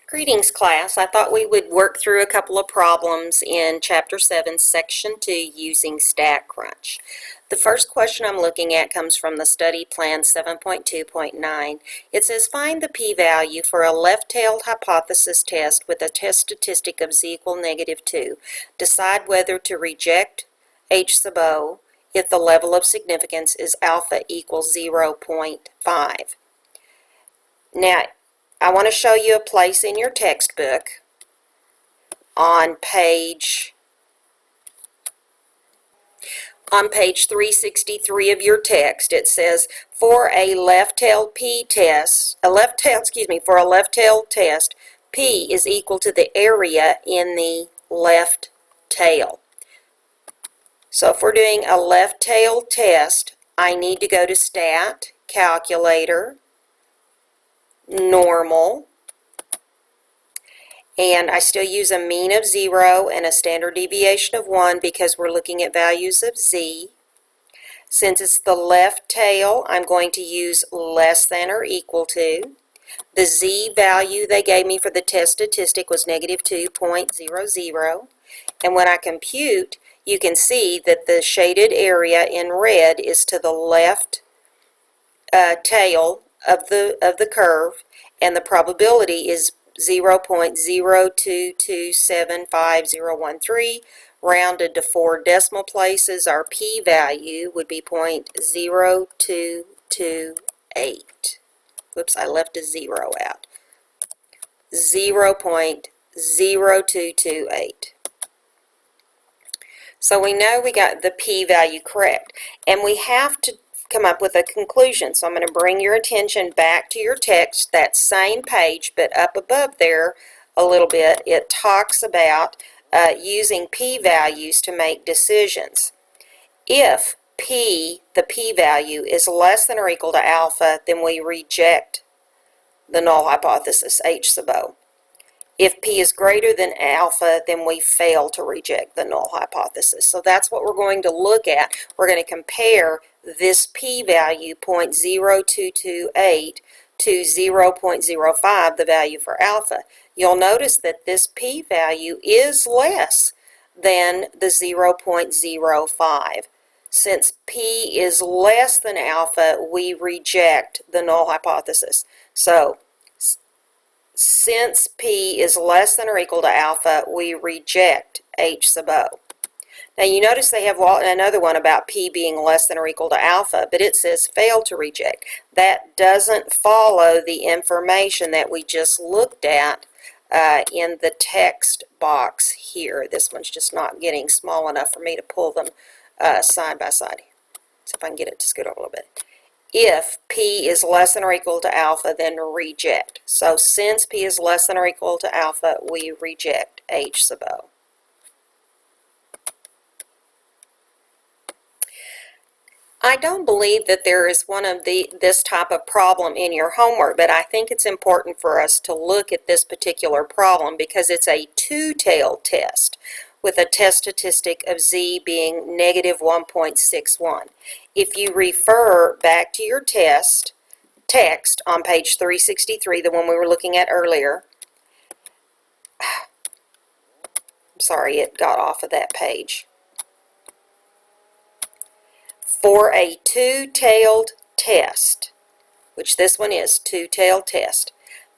Greetings, class. I thought we would work through a couple of problems in Chapter 7, Section 2 using StatCrunch. The first question I'm looking at comes from the Study Plan 7.2.9. It says, find the p-value for a left-tailed hypothesis test with a test statistic of z equal -2. Decide whether to reject H sub O if the level of significance is alpha equals 0.5. Now, I want to show you a place in your textbook on page 363 of your text. It says for a left-tailed test, P is equal to the area in the left tail. So if we're doing a left-tailed test, I need to go to Stat, Calculator, Normal, and I still use a mean of 0 and a standard deviation of 1 because we're looking at values of z. Since it's the left tail, I'm going to use less than or equal to. The z value they gave me for the test statistic was -2.00, and when I compute, you can see that the shaded area in red is to the left tail of the curve, and the probability is 0.0227513. Rounded to 4 decimal places, our p-value would be 0.0228. Whoops, I left a 0 out. 0.0228. So we know we got the p-value correct, and we have to come up with a conclusion. So I'm going to bring your attention back to your text, that same page, but up above there a little bit, it talks about using p-values to make decisions. If the p-value is less than or equal to alpha, then we reject the null hypothesis, H sub O. If p is greater than alpha, then we fail to reject the null hypothesis. So that's what we're going to look at. We're going to compare this p-value, 0.0228, to 0.05, the value for alpha. You'll notice that this p-value is less than the 0.05. Since p is less than alpha, we reject the null hypothesis. So, since p is less than or equal to alpha, we reject H sub O. Now you notice they have another one about p being less than or equal to alpha, but it says fail to reject. That doesn't follow the information that we just looked at in the text box here. This one's just not getting small enough for me to pull them side by side. See if I can get it to scoot over a little bit. If p is less than or equal to alpha, then reject. So since p is less than or equal to alpha, we reject H sub O. I don't believe that there is one of this type of problem in your homework, but I think it's important for us to look at this particular problem because it's a two-tailed test with a test statistic of z being -1.61. If you refer back to your text on page 363, the one we were looking at earlier, I'm sorry, it got off of that page. For a two-tailed test, which this one is, two-tailed test,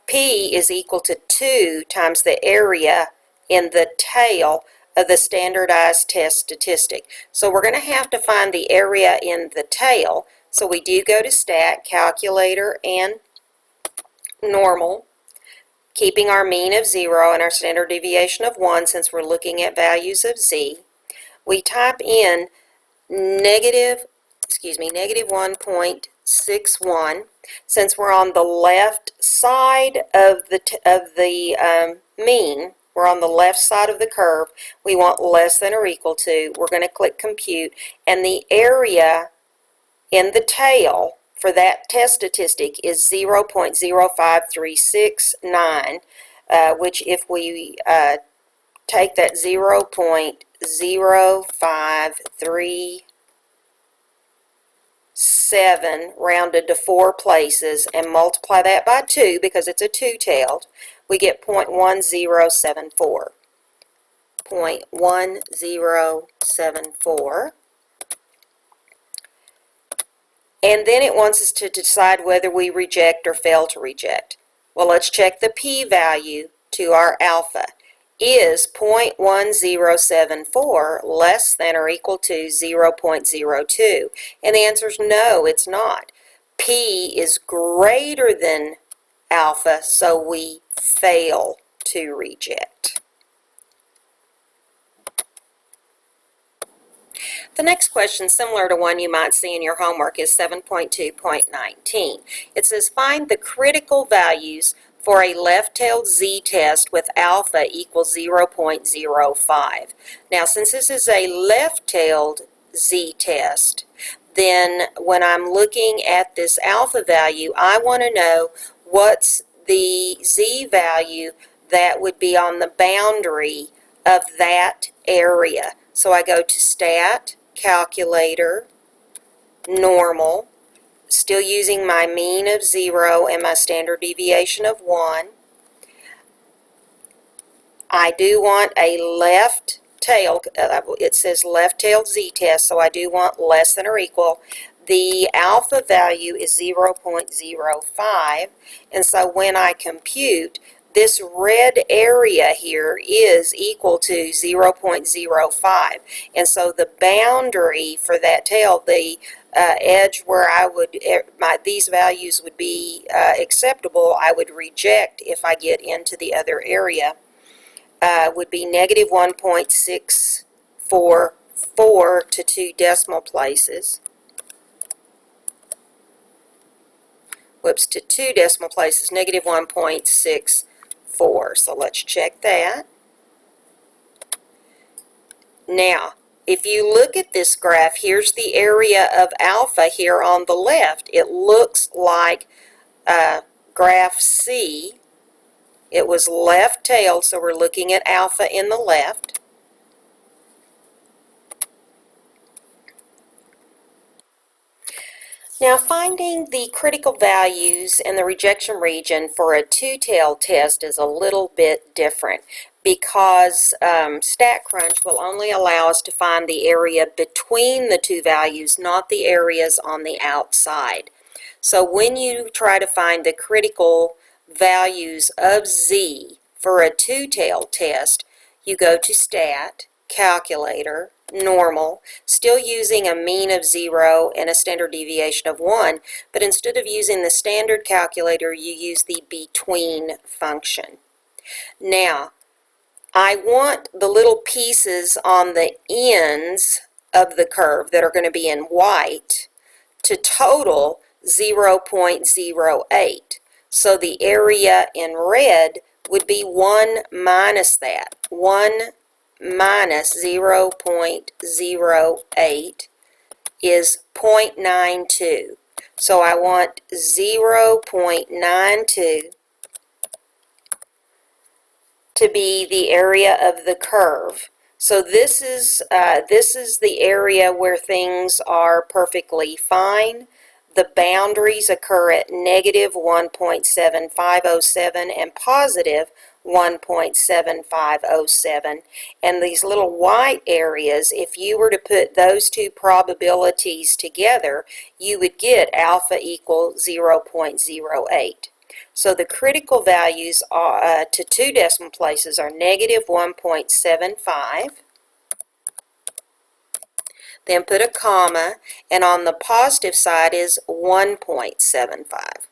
p is equal to 2 times the area in the tail of the standardized test statistic. So we're going to have to find the area in the tail. So we do go to Stat, Calculator, and Normal, keeping our mean of 0 and our standard deviation of 1 since we're looking at values of z. We type in -1.61. Since we're on the left side of the mean, we're on the left side of the curve, we want less than or equal to. We're going to click compute, and the area in the tail for that test statistic is 0.05369, which if we take that 0.05367 rounded to 4 places and multiply that by 2 because it's a two-tailed, we get 0.1074. 0.1074. And then it wants us to decide whether we reject or fail to reject. Well, let's check the p-value to our alpha. Is 0.1074 less than or equal to 0.02? And the answer is no, it's not. P is greater than alpha, so we fail to reject. The next question, similar to one you might see in your homework, is 7.2.19. It says find the critical values for a left-tailed z-test with alpha equals 0.05. Now, since this is a left-tailed z-test, then when I'm looking at this alpha value, I want to know what's the z-value that would be on the boundary of that area. So I go to Stat, Calculator, Normal, still using my mean of 0 and my standard deviation of 1. I do want a left tail, it says left-tailed z-test, so I do want less than or equal. The alpha value is 0.05, and so when I compute, this red area here is equal to 0.05, and so the boundary for that tail, the edge where I would these values would be acceptable, I would reject if I get into the other area, would be negative 1.644 to 2 decimal places. Whoops, to 2 decimal places, negative 1.64. So let's check that. Now, if you look at this graph, here's the area of alpha here on the left. It looks like graph C. It was left-tailed, so we're looking at alpha in the left. Now, finding the critical values in the rejection region for a two-tailed test is a little bit different because StatCrunch will only allow us to find the area between the two values, not the areas on the outside. So when you try to find the critical values of Z for a two-tailed test, you go to Stat, Calculator, Normal, still using a mean of 0 and a standard deviation of 1, but instead of using the standard calculator, you use the between function. Now, I want the little pieces on the ends of the curve that are going to be in white to total 0.08. So the area in red would be 1 minus that. 1 minus 0.08 is 0.92. So I want 0.92 to be the area of the curve. So this is the area where things are perfectly fine. The boundaries occur at negative 1.7507 and positive 1.7507, and these little white areas, if you were to put those two probabilities together, you would get alpha equal 0.08. So the critical values are, to 2 decimal places are negative 1.75, then put a comma, and on the positive side is 1.75.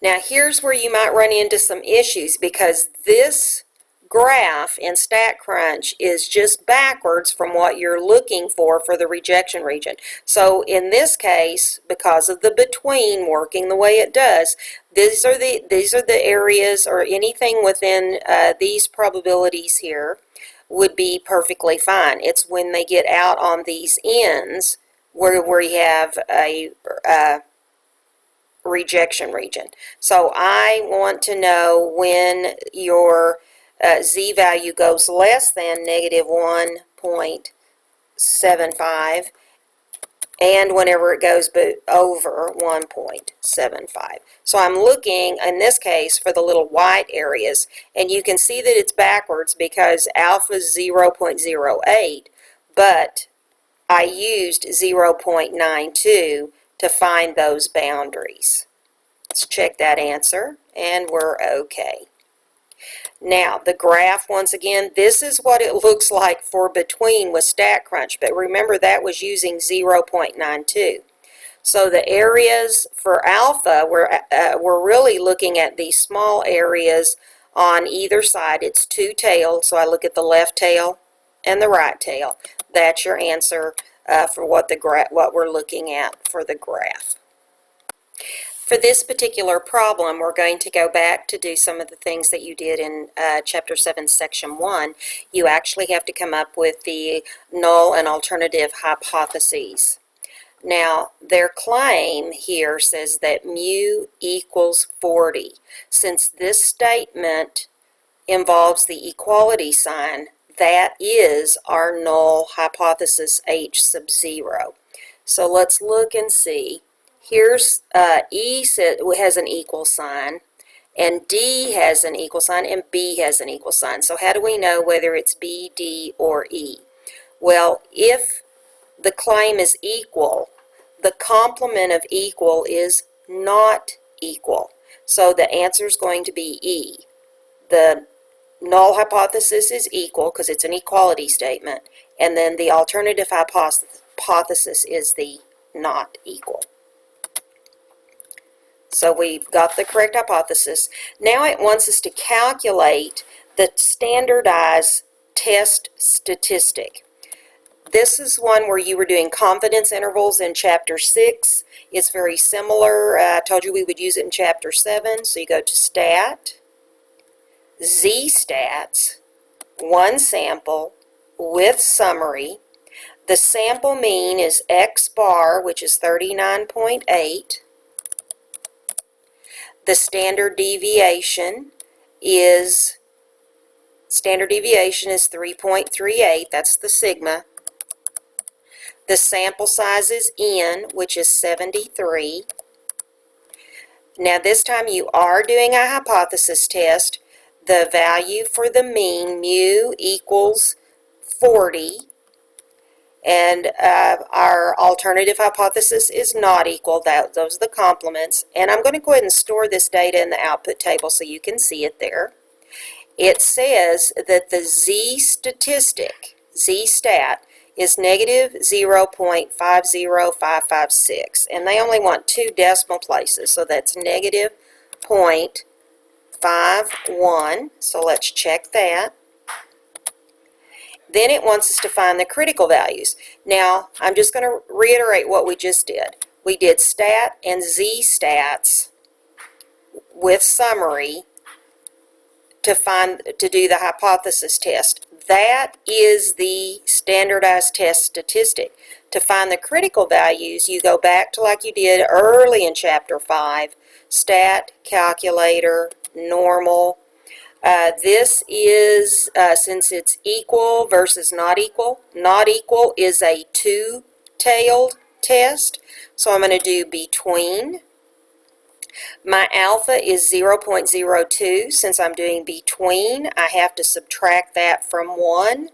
Now here's where you might run into some issues because this graph in StatCrunch is just backwards from what you're looking for the rejection region. So in this case, because of the between working the way it does, these are the areas or anything within these probabilities here would be perfectly fine. It's when they get out on these ends where you have a rejection region. So I want to know when your Z value goes less than negative 1.75 and whenever it goes over 1.75. So I'm looking, in this case, for the little white areas, and you can see that it's backwards because alpha is 0.08, but I used 0.92 to find those boundaries. Let's check that answer, and we're okay. Now, the graph, once again, this is what it looks like for between with StatCrunch, but remember that was using 0.92. So the areas for alpha, we're really looking at these small areas on either side. It's two-tailed, so I look at the left tail and the right tail. That's your answer for what we're looking at for the graph. For this particular problem, we're going to go back to do some of the things that you did in Chapter 7, Section 1. You actually have to come up with the null and alternative hypotheses. Now, their claim here says that mu equals 40. Since this statement involves the equality sign, that is our null hypothesis H sub 0. So let's look and see. Here's E has an equal sign, and D has an equal sign, and B has an equal sign. So how do we know whether it's B, D, or E? Well, if the claim is equal, the complement of equal is not equal. So the answer is going to be E. The null hypothesis is equal because it's an equality statement, and then the alternative hypothesis is the not equal. So we've got the correct hypothesis. Now it wants us to calculate the standardized test statistic. This is one where you were doing confidence intervals in Chapter 6. It's very similar. I told you we would use it in Chapter 7. So you go to Stat, Z-Stats, one sample with summary. The sample mean is X bar, which is 39.8. The standard deviation is 3.38. That's the sigma. The sample size is N, which is 73. Now this time you are doing a hypothesis test. The value for the mean, mu, equals 40. And our alternative hypothesis is not equal. Those are the complements. And I'm going to go ahead and store this data in the output table so you can see it there. It says that the Z-statistic, Z-stat, is negative 0.50556. And they only want 2 decimal places, so that's negative 0.51. So let's check that. Then it wants us to find the critical values. Now, I'm just going to reiterate what we just did. We did stat and Z-stats with summary to do the hypothesis test. That is the standardized test statistic. To find the critical values, you go back to like you did early in Chapter 5, stat, calculator, normal. This is, since it's equal versus not equal is a two-tailed test. So I'm going to do between. My alpha is 0.02. Since I'm doing between, I have to subtract that from 1.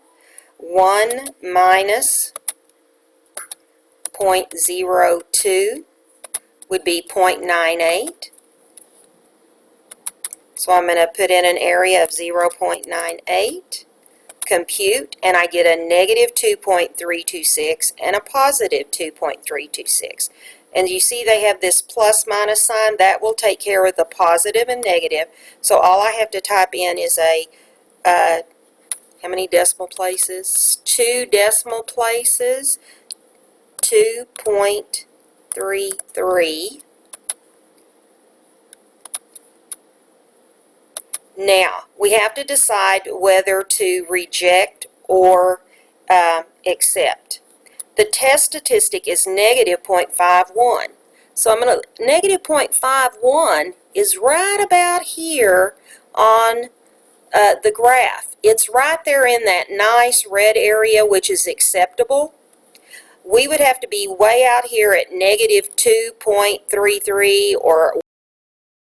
1 minus 0.02 would be 0.98. So I'm going to put in an area of 0.98, compute, and I get a negative 2.326 and a positive 2.326. And you see they have this plus minus sign. That will take care of the positive and negative. So all I have to type in is how many decimal places? 2 decimal places, 2.33. Now, we have to decide whether to reject or accept. The test statistic is negative 0.51. So I'm going to, negative 0.51 is right about here on the graph. It's right there in that nice red area, which is acceptable. we would have to be way out here at negative 2.33 or